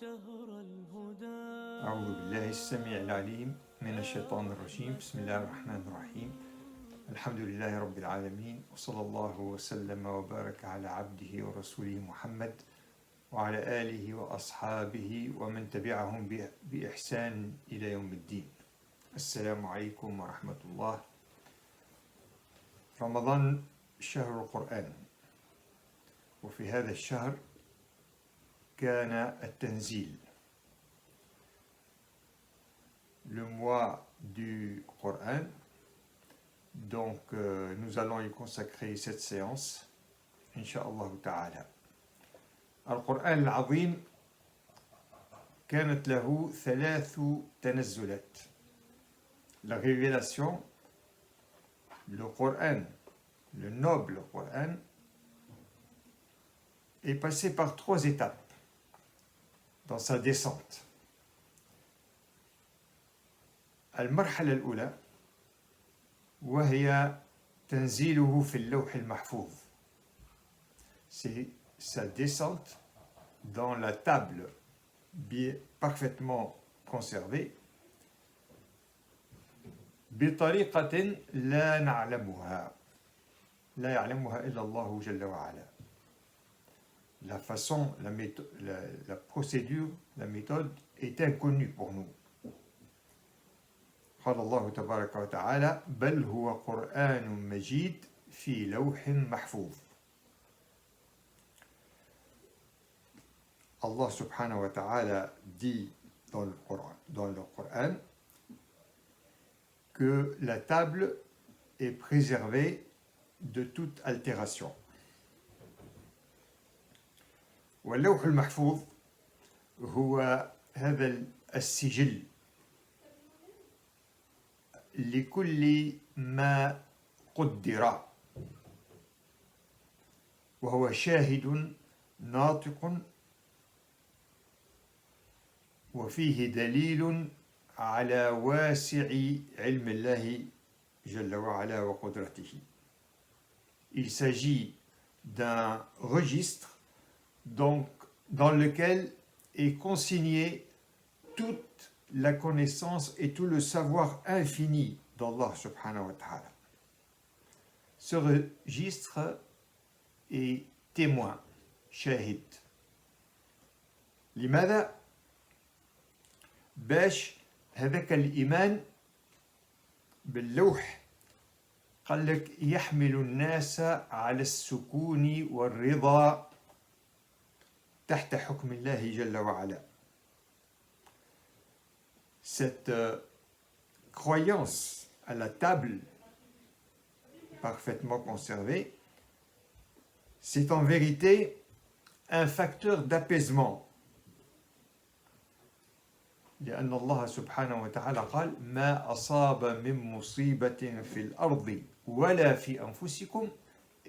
شهر الهدى. أعوذ بالله السميع العليم من الشيطان الرجيم. بسم الله الرحمن الرحيم. الحمد لله رب العالمين، وصلى الله وسلم وبارك على عبده ورسوله محمد وعلى آله وأصحابه ومن تبعهم بإحسان إلى يوم الدين. السلام عليكم ورحمة الله. رمضان شهر القرآن، وفي هذا الشهر كان التنزيل. Le mois du Coran, donc nous allons y consacrer cette séance, Inch'Allah Ta'ala. القرآن العظيم كانت له 3 تنزلات. La révélation, le Coran, le noble Coran, est passé par 3 étapes dans sa descente. المرحلة الأولى وهي تنزيله في اللوح المحفوظ. C'est sa descente dans la table parfaitement conservée بطريقة لا نعلمها لا يعلمها إلا الله جل وعلا. La façon, la procédure, la méthode est inconnue pour nous. قال الله تبارك وتعالى بل هو قرآن مجيد في لوح محفوظ. Allah subhanahu wa ta'ala dit dans le Coran que la table est préservée de toute altération. واللوح المحفوظ هو هذا السجل لكل ما قدر، وهو شاهد ناطق وفيه دليل على واسع علم الله جل وعلا وقدرته. Il s'agit d'un registre donc, dans lequel est consignée toute la connaissance et tout le savoir infini d'Allah subhanahu wa ta'ala. Ce registre est témoin, shahid. لماذا؟ باش هذاك الإيمان باللوح قال لك يحمل الناس على السكون والرضا تحت حكم الله جل وعلا. Cette croyance à la table parfaitement conservée, c'est en vérité un facteur d'apaisement. لأن الله سبحانه وتعالى قال ما أصاب من مصيبة في الأرض ولا في أنفسكم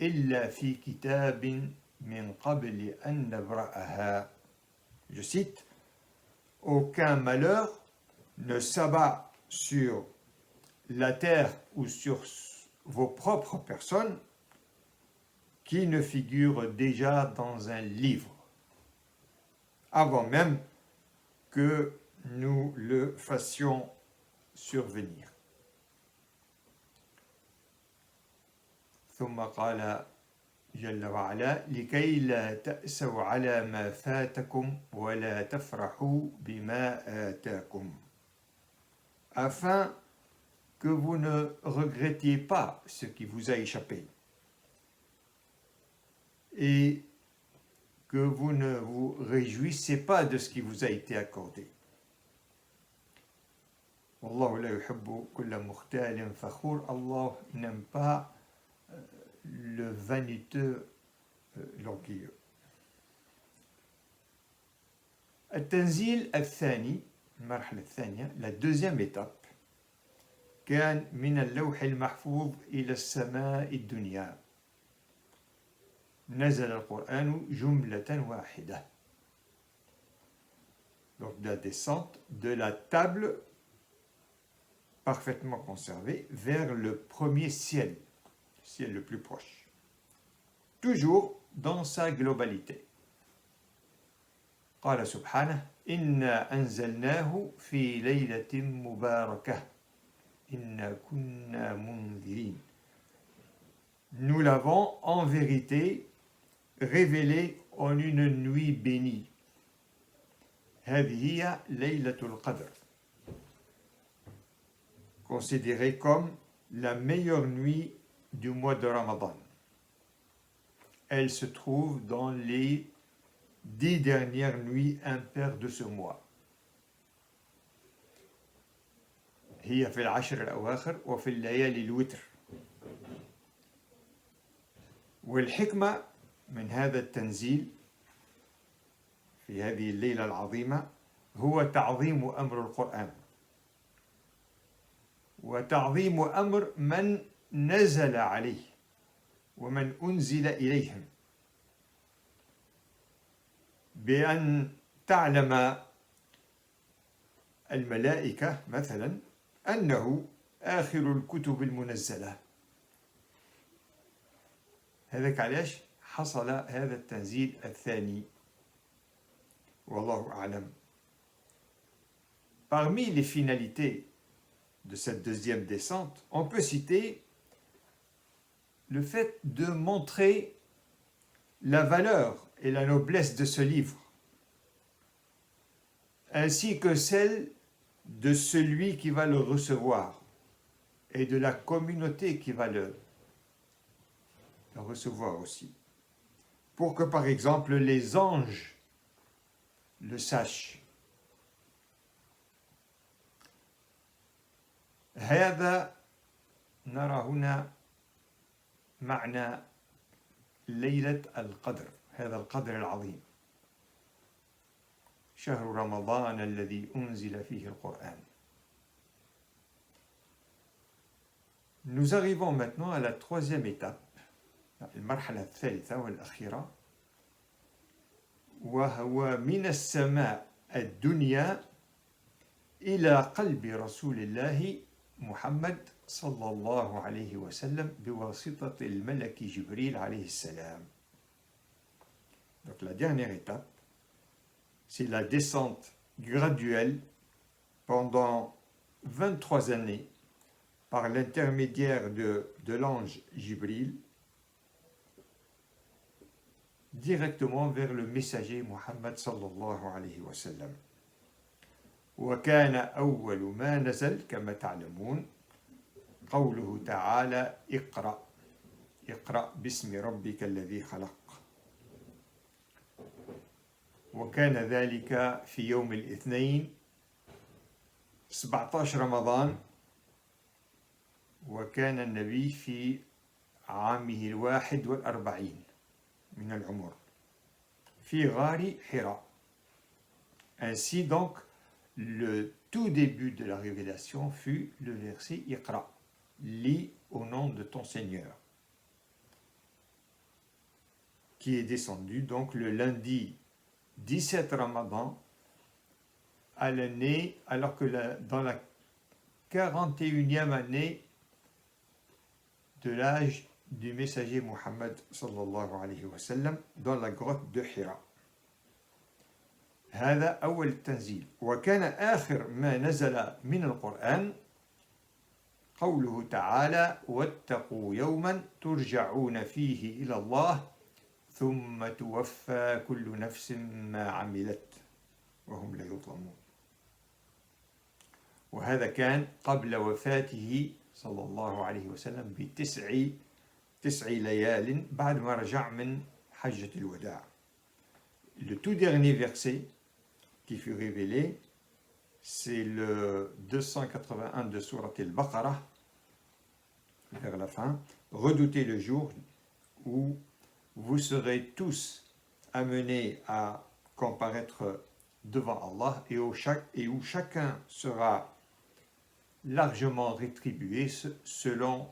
إلا في كتاب من قبل أن نبرأها. Je cite, aucun malheur ne s'abat sur la terre ou sur vos propres personnes qui ne figure déjà dans un livre, avant même que nous le fassions survenir. ثم قال جل وعلا لكي لا تأسوا على ما فاتكم ولا تفرحوا بما آتاكم. Afin que vous ne regrettiez pas ce qui vous a échappé et que vous ne vous réjouissez pas de ce qui vous a été accordé. Wallahu la yuhibbu kulla mukhtalin fakhur. Allah n'aime pas le vaniteux, l'orgueilleux. التنزيل الثاني، المرحلة الثانية، la deuxième étape، كان من اللوح المحفوظ إلى السماء الدنيا. نزل القرآن جملة واحدة. Donc la descente de la table parfaitement conservée vers le premier ciel, le ciel le plus proche. Toujours dans sa globalité. قال سبحانه إنا أنزلناه في ليلة مباركة إنا كنا منذرين. Nous l'avons en vérité révélé en une nuit bénie. هذه هي ليلة القدر, considérée comme la meilleure nuit du mois de Ramadan. Elle se trouve dans les 10 dernières nuits impaires de ce mois. هي في العشر الأواخر وفي الليالي الوتر. والحكمة من هذا التنزيل في هذه الليلة العظيمة هو تعظيم أمر القرآن وتعظيم أمر من نزل عليه ومن أنزل إليهم, بأن تعلم الملائكة مثلا أنه آخر الكتب المنزلة. هذاك علاش حصل هذا التنزيل الثاني, والله أعلم. Parmi les finalités de cette deuxième descente, on peut citer le fait de montrer la valeur et la noblesse de ce livre, ainsi que celle de celui qui va le recevoir et de la communauté qui va le recevoir aussi, pour que par exemple les anges le sachent. هذا نرى هنا معنى ليلة القدر, هذا القدر العظيم, شهر رمضان الذي أنزل فيه القرآن. Nous arrivons maintenant à la troisième étape, المرحلة الثالثة والأخيرة, وهو من السماء الدنيا إلى قلب رسول الله محمد صلى الله عليه وسلم بواسطة الملك جبريل عليه السلام. Donc la dernière étape, c'est la descente graduelle pendant 23 années par l'intermédiaire de l'ange Jibril directement vers le messager Muhammad sallallahu alayhi wa sallam. وكان أول ما نزل كما تعلمون قوله تعالى اقرأ باسم ربك الذي خلق. وكان ذلك في يوم الاثنين 17 رمضان, وكان النبي في عامه 41 من العمر في غار حراء. Ainsi donc, le tout début de la révélation fut le verset Iqra, lis au nom de ton Seigneur, qui est descendu donc le lundi 17 Ramadan à l'année, alors que dans la 41e année de l'âge du messager Muhammad sallallahu alayhi wa sallam dans la grotte de Hira. هذا أول التنزيل. وكان آخر ما نزل من القرآن قوله تعالى واتقوا يوما ترجعون فيه إلى الله ثم توفى كل نفس ما عملت وهم لا يظلمون. وهذا كان قبل وفاته صلى الله عليه وسلم بتسع ليال بعد ما رجع من حجة الوداع. Le tout dernier verset qui fut révélé, c'est le 281 de Surat al-Baqarah, vers la fin. Redoutez le jour où vous serez tous amenés à comparaître devant Allah et où chacun sera largement rétribué selon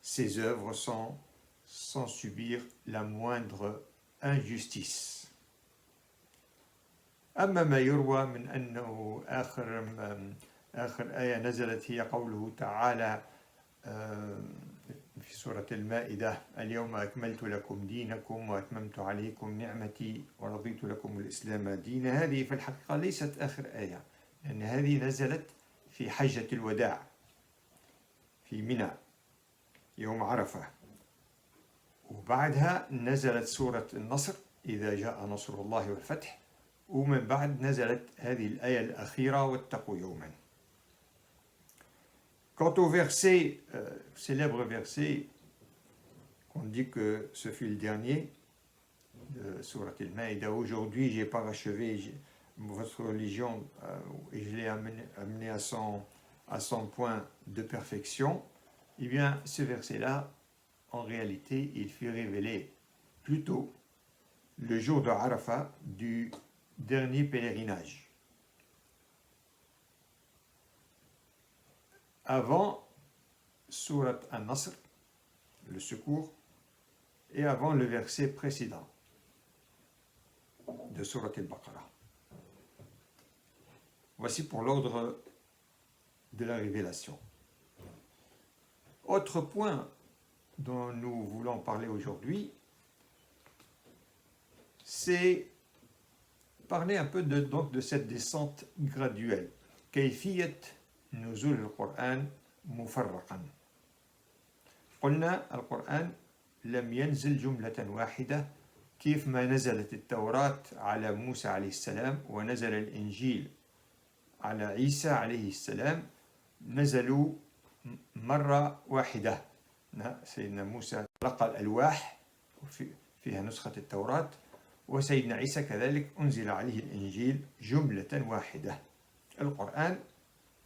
ses œuvres sans subir la moindre injustice. أما ما يروى من أنه آخر آية نزلت هي قوله تعالى في سورة المائدة اليوم أكملت لكم دينكم وأتممت عليكم نعمتي ورضيت لكم الإسلام دينا. هذه في الحقيقة ليست آخر آية، لأن هذه نزلت في حجة الوداع في منى يوم عرفة، وبعدها نزلت سورة النصر إذا جاء نصر الله والفتح، ومن بعد نزلت هذه الآية الأخيرة واتقوا يوما. Quant au verset, célèbre verset, qu'on dit que ce fut le dernier de Surat al-Maïda, aujourd'hui j'ai parachevé votre religion et je l'ai amené à son point de perfection, eh bien ce verset-là, en réalité, il fut révélé plutôt le jour de Arafat du dernier pèlerinage. Avant Surat al-Nasr, le secours, et avant le verset précédent de Surat al-Baqarah. Voici pour l'ordre de la révélation. Autre point dont nous voulons parler aujourd'hui, c'est parler un peu de cette descente graduelle. كيفية نزول القرآن مفرقا. قلنا القرآن لم ينزل جملة واحدة كيف ما نزلت التوراة على موسى عليه السلام ونزل الإنجيل على عيسى عليه السلام، نزلوا مرة واحدة. سيدنا موسى تلقى الألواح فيها نسخة التوراة، وسيدنا عيسى كذلك أنزل عليه الإنجيل جملة واحدة. القرآن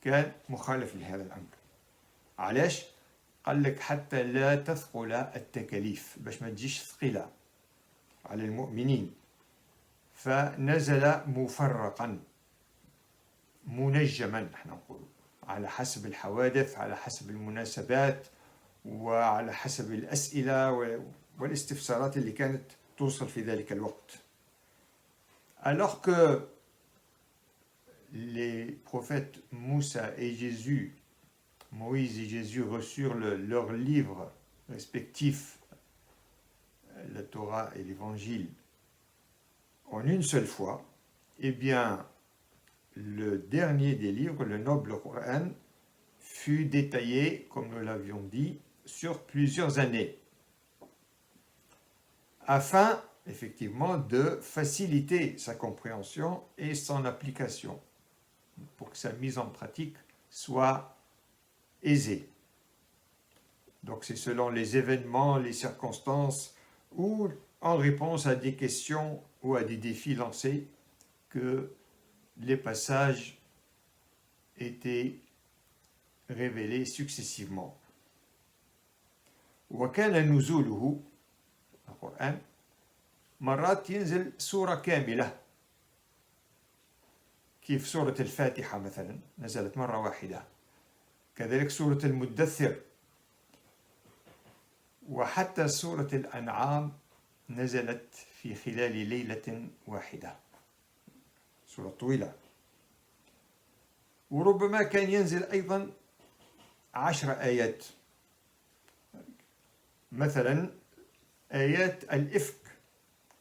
كان مخالف لهذا الأمر. علاش؟ قال لك حتى لا تثقل التكاليف، باش ما تجيش ثقيلة على المؤمنين، فنزل مفرقا منجما، نحن نقول على حسب الحوادث، على حسب المناسبات، وعلى حسب الأسئلة والاستفسارات اللي كانت توصل في ذلك الوقت. Alors que les prophètes Moussa et Jésus, Moïse et Jésus reçurent leurs livres respectifs, la Torah et l'Évangile, en une seule fois, eh bien, le dernier des livres, le noble Coran, fut détaillé, comme nous l'avions dit, sur plusieurs années, afin, effectivement, de faciliter sa compréhension et son application, pour que sa mise en pratique soit aisée. Donc c'est selon les événements, les circonstances, ou en réponse à des questions ou à des défis lancés que les passages étaient révélés successivement. وكان نزوله القرآن مرات ينزل سورة كاملة، كيف سورة الفاتحة مثلا نزلت مرة واحدة، كذلك سورة المدثر، وحتى سورة الأنعام نزلت في خلال ليلة واحدة، سورة طويلة. وربما كان ينزل أيضا 10 آيات، مثلا آيات الإفك،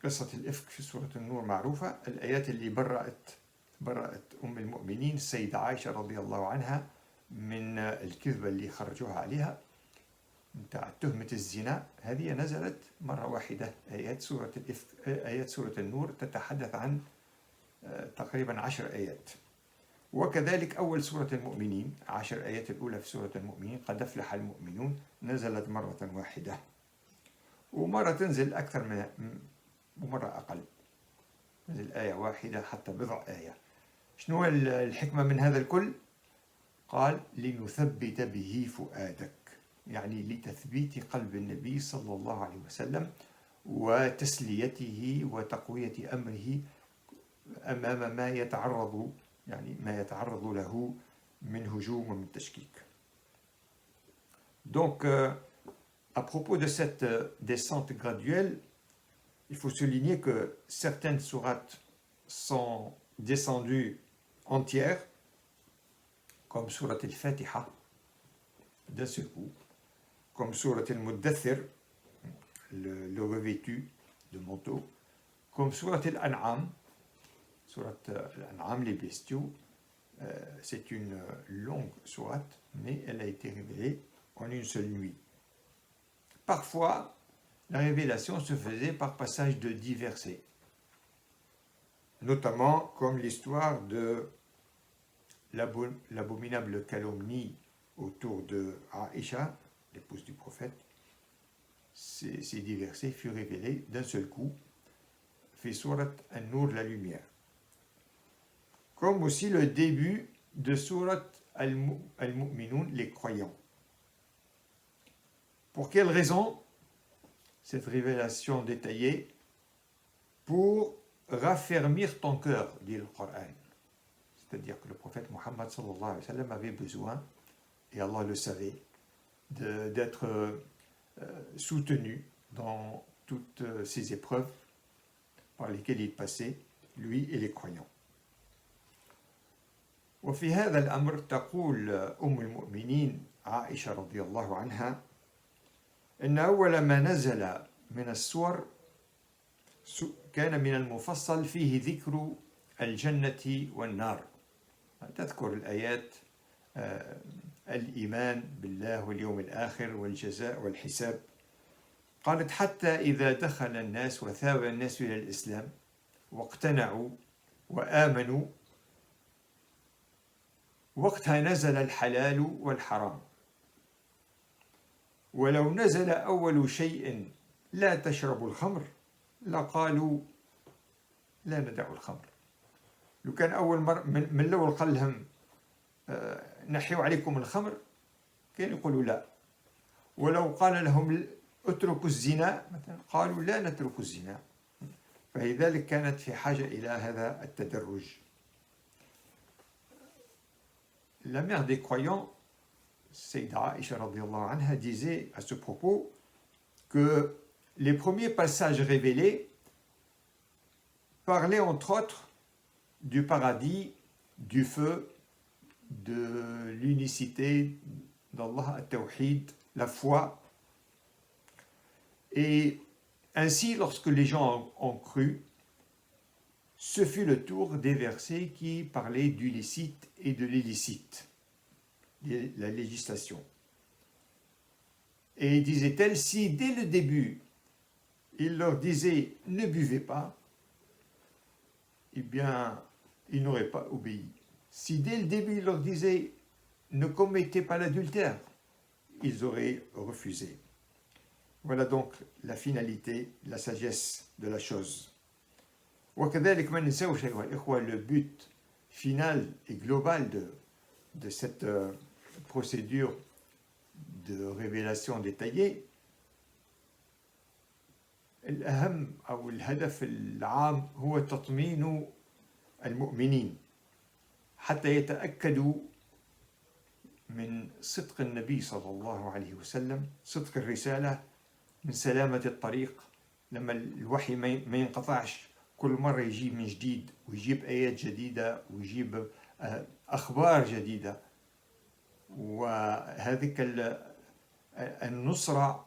قصة الإفك في سورة النور معروفة، الآيات اللي برأت أم المؤمنين السيدة عائشة رضي الله عنها من الكذبة اللي خرجوها عليها متاع تهمة الزنا، هذه نزلت مرة واحدة. آيات سورة الإفك، آيات سورة النور تتحدث عن تقريبا 10 آيات. وكذلك أول سورة المؤمنين، 10 آيات الأولى في سورة المؤمنين، قد أفلح المؤمنون، نزلت مرة واحدة، ومرة تنزل أكثر من، ومرة أقل، نزل آية واحدة حتى بضع آية. شنو الحكمة من هذا الكل؟ قال لنثبت به فؤادك، يعني لتثبيت قلب النبي صلى الله عليه وسلم وتسليته وتقوية أمره أمام ما يتعرض له من هجوم ومن تشكيك. Donc, à propos de cette descente graduelle, il faut souligner que certaines sourates sont descendues entières, comme Surat al-Fatiha, d'un seul coup, comme Surat al-Muddathir, le revêtu de manteau, comme Surat al-An'am, Surat al-An'am, les bestiaux. C'est une longue sourate, mais elle a été révélée en une seule nuit. Parfois, la révélation se faisait par passage de 10 versets, notamment comme l'histoire de l'abominable calomnie autour de Aïcha, l'épouse du prophète. Ces 10 versets furent révélés d'un seul coup, fait Surat An-Nur, la lumière. Comme aussi le début de Surat Al-Mu'minun, les croyants. Pour quelle raison cette révélation détaillée? Pour raffermir ton cœur, dit le Coran. C'est-à-dire que le prophète Mohammed sallallahu alayhi wa sallam avait besoin, et Allah le savait, d'être soutenu dans toutes ces épreuves par lesquelles il passait, lui et les croyants. وفي هذا الأمر تقول أم المؤمنين عائشة رضي الله عنها إن أول ما نزل من السور كان من المفصل فيه ذكر الجنة والنار. تذكر الآيات الإيمان بالله واليوم الآخر والجزاء والحساب. قالت حتى إذا دخل الناس وثاب الناس إلى الإسلام واقتنعوا وآمنوا وقتها نزل الحلال والحرام. ولو نزل أول شيء لا تشربوا الخمر لقالوا لا ندع الخمر. لو كان أول مرة من الأول قال لهم نحيوا عليكم الخمر كانوا يقولوا لا. ولو قال لهم اتركوا الزنا مثلا قالوا لا نترك الزنا. فلذلك كانت في حاجة إلى هذا التدرج. La mère des croyants, Sayyida Aïcha radhiyallahu anha, disait à ce propos que les premiers passages révélés parlaient entre autres du paradis, du feu, de l'unicité d'Allah, al-Tawhid, la foi. Et ainsi, lorsque les gens ont cru, ce fut le tour des versets qui parlaient du licite et de l'illicite, la législation. Et disait-elle, si dès le début, il leur disait « ne buvez pas », eh bien, ils n'auraient pas obéi. Si dès le début, il leur disait « ne commettez pas l'adultère », ils auraient refusé. Voilà donc la finalité, la sagesse de la chose. وكذلك ما ننساوش أيها الإخوة le but final et global de cette procédure de révélation détaillée. الأهم أو الهدف العام هو تطمين المؤمنين حتى يتأكدوا من صدق النبي صلى الله عليه وسلم، صدق الرسالة، من سلامة الطريق، لما الوحي ما ينقطعش كل مرة يجيب من جديد ويجيب آيات جديدة ويجيب أخبار جديدة. وهذه النصرة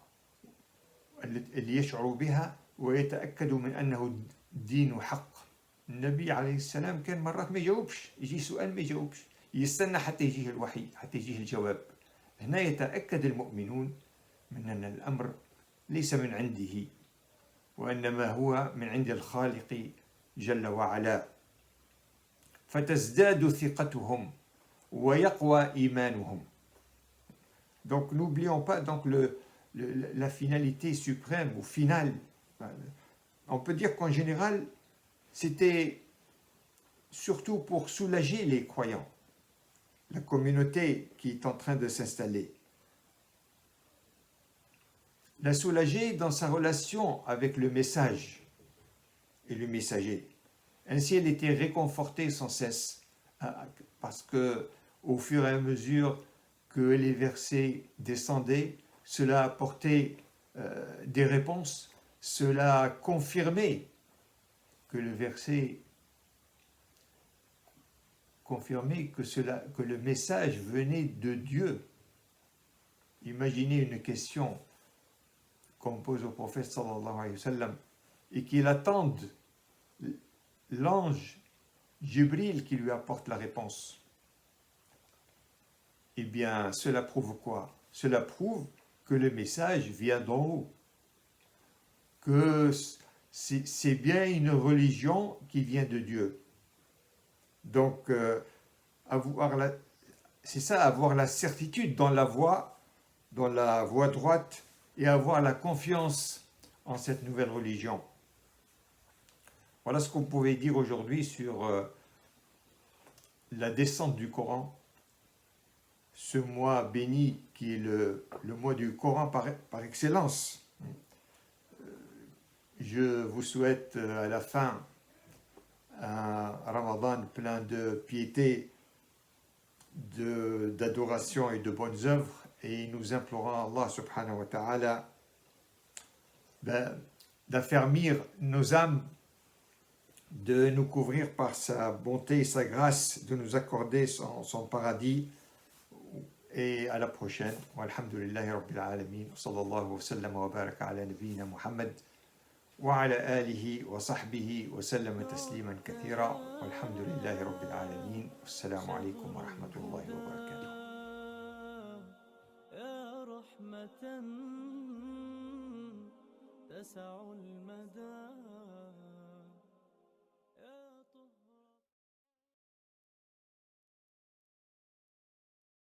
اللي يشعروا بها ويتأكدوا من أنه دين حق. النبي عليه السلام كان مرات ما يجاوبش، يجي سؤال ما يجاوبش، يستنى حتى يجيه الوحي، حتى يجيه الجواب. هنا يتأكد المؤمنون من أن الأمر ليس من عنده، وإنما هو من عند الخالق جل وعلا. فتزداد ثقتهم ويقوى إيمانهم. Donc n'oublions pas donc la finalité suprême ou finale. On peut dire qu'en général, c'était surtout pour soulager les croyants, la communauté qui est en train de s'installer. La soulager dans sa relation avec le message et le messager. Ainsi, elle était réconfortée sans cesse, parce que au fur et à mesure que les versets descendaient, cela apportait des réponses, cela confirmait que le verset confirmait que le message venait de Dieu. Imaginez une question qu'on pose au prophète sallallahu alayhi wa sallam et qu'il attende l'ange Jibril qui lui apporte la réponse. Eh bien, cela prouve quoi? Cela prouve que le message vient d'en haut, que c'est bien une religion qui vient de Dieu. Donc, c'est ça, avoir la certitude dans la voie droite et avoir la confiance en cette nouvelle religion. Voilà ce qu'on pouvait dire aujourd'hui sur la descente du Coran, ce mois béni qui est le mois du Coran par excellence. Je vous souhaite à la fin un Ramadan plein de piété, d'adoration et de bonnes œuvres, et nous implorons Allah subhanahu wa ta'ala d'affermir nos âmes, de nous couvrir par sa bonté et sa grâce, de nous accorder son paradis. Et à la prochaine. Walhamdulillahi rabbil alamin. Sallallahu wa sallam wa baraka ala nabiyyina Muhammad wa ala alihi wa sahbihi wa sallam tasliman kathira. Walhamdulillahi rabbil alamin. Wassalamu alaikum wa rahmatullahi wa barakatuh. يا رحمة تسع المدى